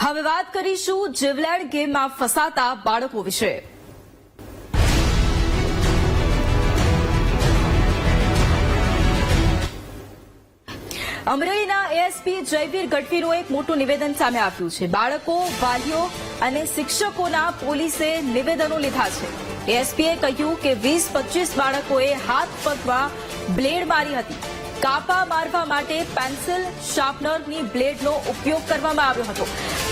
હવે વાત કરીશું જીવલેણ ગેમમાં ફસાતા બાળકો વિશે। અમરેલીના એએસપી જયવીર ગઢવીનું એક મોટું નિવેદન સામે આવ્યું છે। બાળકો, વાલીઓ અને શિક્ષકોના પોલીસે નિવેદનો લીધા છે। એએસપીએ કહ્યું કે 20-25 બાળકોએ હાથ પગમાં બ્લેડ મારી હતી। કાપા મારવા માટે પેન્સિલ શાર્પનરની બ્લેડનો ઉપયોગ કરવામાં આવ્યો હતો।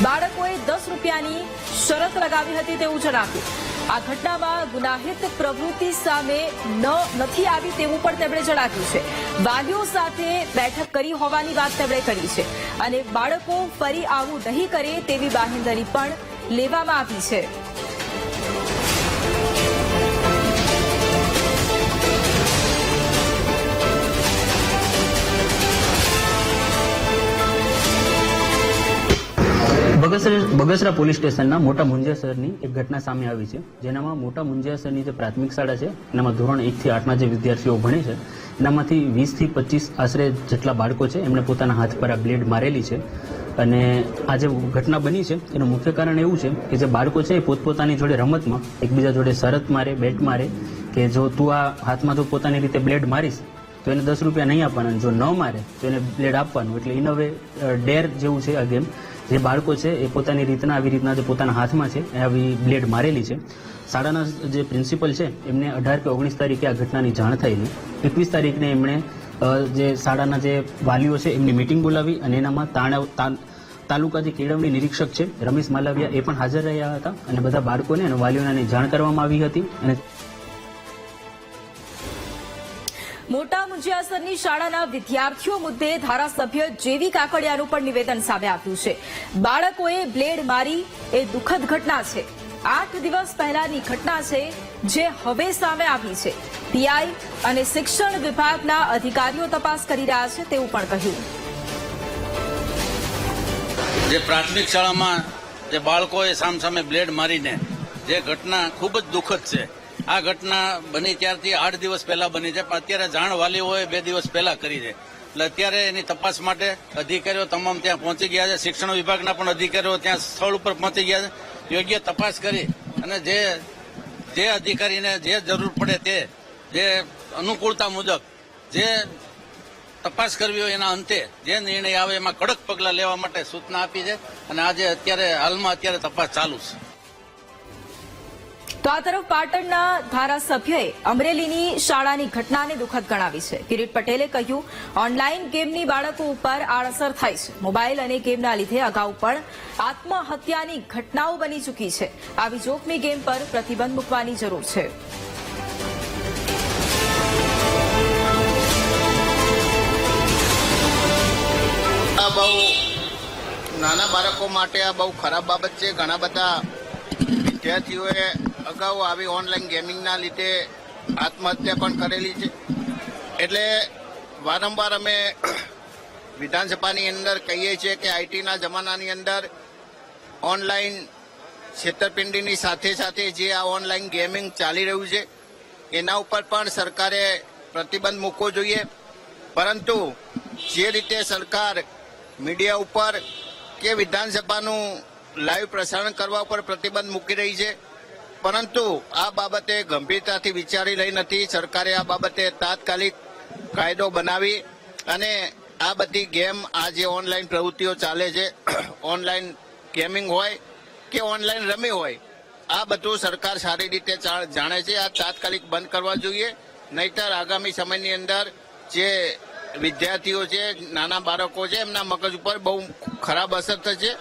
બાળકોએ 10 રૂપિયાની શરત લગાવી હતી તેવું જણાવ્યું। આ ઘટનામાં ગુનાહિત પ્રવૃત્તિ સામે નથી આવી તેવું પણ તેમણે જણાવ્યું છે। વાલીઓ સાથે બેઠક કરી હોવાની વાત તેમણે કરી છે અને બાળકો ફરી આવું નહીં કરે તેવી બાંહેધરી પણ લેવામાં આવી છે। બગસરા પોલીસ સ્ટેશનના મોટા મુંજિયાસરની એક ઘટના સામે આવી છે, જેનામાં મોટા મુંજિયાસરની જે પ્રાથમિક શાળા છે એનામાં ધોરણ 1 થી 8ના જે વિદ્યાર્થીઓ ભણે છે એનામાંથી 20 થી 25 આશરે જેટલા બાળકો છે એમણે પોતાના હાથ પર આ બ્લેડ મારેલી છે। અને આ જે ઘટના બની છે એનું મુખ્ય કારણ એવું છે કે જે બાળકો છે એ પોતપોતાની જોડે રમતમાં એકબીજા જોડે શરત મારે, બેટ મારે કે જો તું આ હાથમાં તો પોતાની રીતે બ્લેડ મારીશ તો એને 10 રૂપિયા નહીં આપવાના, જો ન મારે તો એને બ્લેડ આપવાનું। એટલે ઇન અ વે ડેર જેવું છે આ ગેમ। જે બાળકો છે એ પોતાની રીતના આવી રીતના જે પોતાના હાથમાં છે એ આવી બ્લેડ મારેલી છે। શાળાના જે પ્રિન્સિપલ છે એમને 18 કે 19 તારીખે આ ઘટનાની જાણ થયેલી। 21 તારીખને એમણે જે શાળાના જે વાલીઓ છે એમની મિટિંગ બોલાવી અને એનામાં તાલુકા જે કેળવણી નિરીક્ષક છે રમેશ માલવિયા એ પણ હાજર રહ્યા હતા અને બધા બાળકોને અને વાલીઓને જાણ કરવામાં આવી હતી। અને મોટા મુંજિયાસરની શાળાના વિદ્યાર્થીઓ મુદ્દે ધારાસભ્ય જેવી કાકડિયાનું પણ નિવેદન સામે આવ્યું છે। બાળકોએ બ્લેડ મારી એ દુઃખદ ઘટના છે। 8 દિવસ પહેલાની ઘટના છે જે હવે સામે આવી છે। પીઆઈ અને શિક્ષણ વિભાગના અધિકારીઓ તપાસ કરી રહ્યા છે તેવું પણ કહ્યું। જે પ્રાથમિક શાળામાં જે બાળકોએ સામસામે બ્લેડ મારીને જે ઘટના ખૂબ જ દુઃખદ છે। આ ઘટના બની ત્યારથી 8 દિવસ પહેલા બની છે, પણ અત્યારે જાણ વાલીઓએ 2 દિવસ પહેલા કરી છે। એટલે અત્યારે એની તપાસ માટે અધિકારીઓ તમામ ત્યાં પહોંચી ગયા છે। શિક્ષણ વિભાગના પણ અધિકારીઓ ત્યાં સ્થળ ઉપર પહોંચી ગયા છે। યોગ્ય તપાસ કરી અને જે અધિકારીને જે જરૂર પડે તે જે અનુકૂળતા મુજબ જે તપાસ કરવી હોય એના અંતે જે નિર્ણય આવે એમાં કડક પગલાં લેવા માટે સૂચના આપી છે અને આજે હાલમાં તપાસ ચાલુ છે। તો આ તરફ પાટણના ધારાસભ્યએ અમરેલીની શાળાની ઘટનાને દુઃખદ ગણાવી છે। કિરીટ પટેલે કહ્યું, ઓનલાઈન ગેમની બાળકો ઉપર આડઅસર થાય છે। મોબાઈલ અને ગેમના લીધે અગાઉ પણ આત્મહત્યાની ઘટનાઓ બની ચૂકી છે। આવી જોખમી ગેમ પર પ્રતિબંધ મૂકવાની જરૂર છે। આ બહુ નાના બાળકો માટે આ બહુ ખરાબ બાબત છે। ઘણા બધા વિદ્યાર્થીઓએ અગાઉ આવી ઓનલાઈન ગેમિંગના લીધે આત્મહત્યા પણ કરેલી છે। એટલે વારંવાર અમે વિધાનસભાની અંદર કહીએ છીએ કે આઈટીના જમાનાની અંદર ઓનલાઈન છેતરપિંડીની સાથે સાથે જે આ ઓનલાઈન ગેમિંગ ચાલી રહ્યું છે એના ઉપર પણ સરકારે પ્રતિબંધ મૂકવો જોઈએ। પરંતુ જે રીતે સરકાર મીડિયા ઉપર કે વિધાનસભાનું લાઈવ પ્રસારણ કરવા ઉપર પ્રતિબંધ મૂકી રહી છે, પરંતુ આ બાબતે ગંભીરતાથી વિચારી રહી નથી। સરકારે આ બાબતે તાત્કાલિક કાયદો બનાવી અને આ બધી ગેમ આ જે ઓનલાઈન પ્રવૃત્તિઓ ચાલે છે, ઓનલાઈન ગેમિંગ હોય કે ઓનલાઈન રમી હોય, આ બધું સરકાર સારી રીતે જાણે છે। આ તાત્કાલિક બંધ કરવા જોઈએ, નહીતર આગામી સમયની અંદર જે વિદ્યાર્થીઓ છે, નાના બાળકો છે, એમના મગજ ઉપર બહુ ખરાબ અસર થશે।